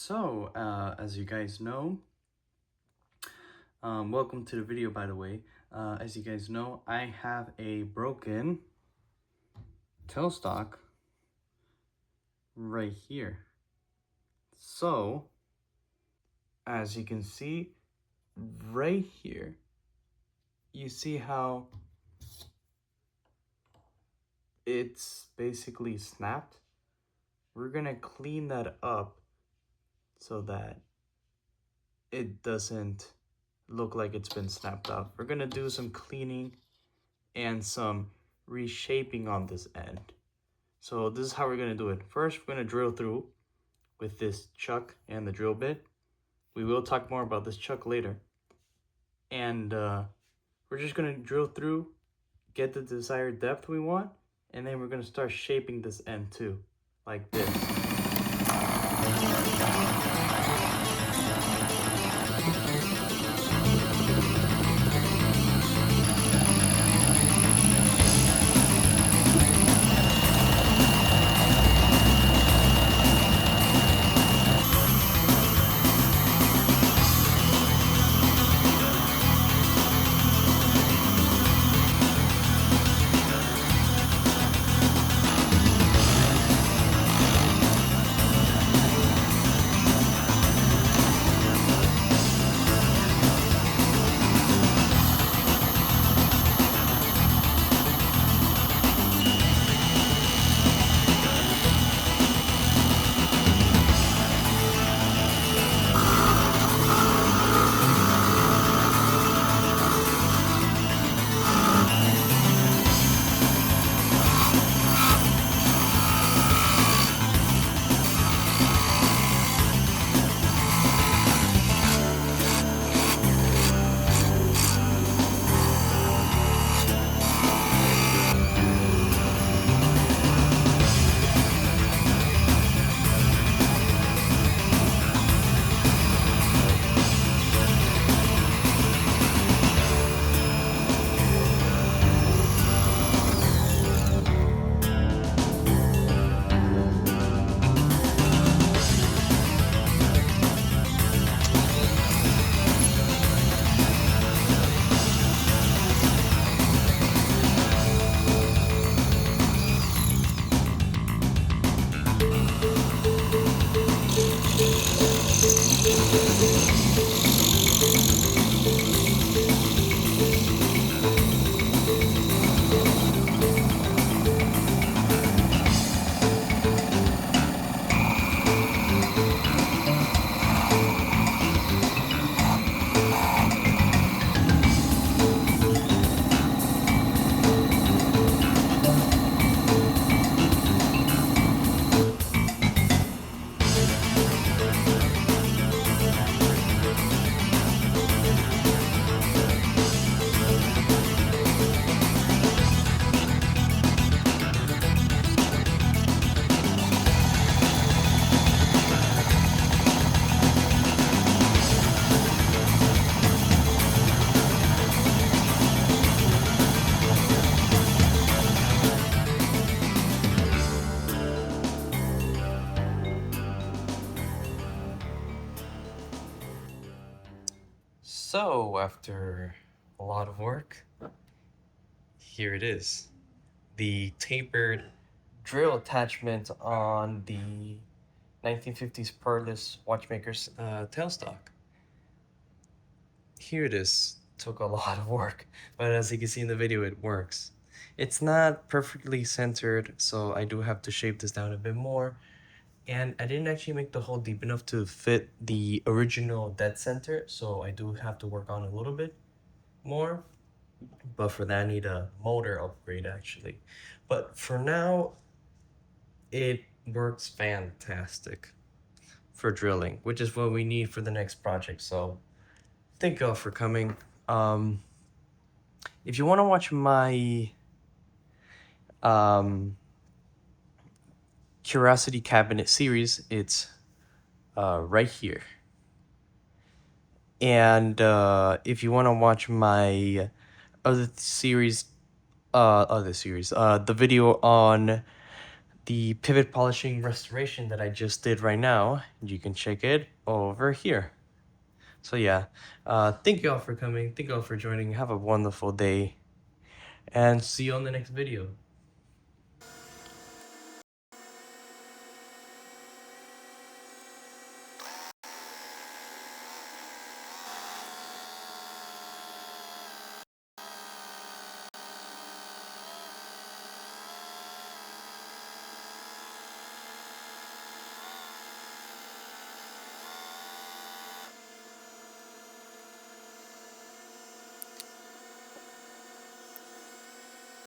So, as you guys know, welcome to the video, by the way. As you guys know, I have a broken tailstock right here. So, as you can see right here, you see how it's basically snapped. We're gonna clean that up so that it doesn't look like it's been snapped off. We're gonna do some cleaning and some reshaping on this end. So this is how we're gonna do it. First, we're gonna drill through with this chuck and the drill bit. We will talk more about this chuck later. And we're just gonna drill through, get the desired depth we want, and then we're gonna start shaping this end too, like this. So, after a lot of work, here it is. The tapered drill attachment on the 1950s Peerless watchmaker's tailstock. Here it is. Took a lot of work, but as you can see in the video, it works. It's not perfectly centered, so I do have to shape this down a bit more. And I didn't actually make the hole deep enough to fit the original dead center, so I do have to work on it a little bit more. But for that, I need a motor upgrade actually. But for now, it works fantastic for drilling, which is what we need for the next project. So thank you all for coming. If you want to watch my Curiosity Cabinet series, it's right here. And if you want to watch my other series, the video on the pivot polishing restoration that I just did right now. You can check it over here. So yeah, thank you all for coming. Thank you all for joining. Have a wonderful day, and see you on the next video.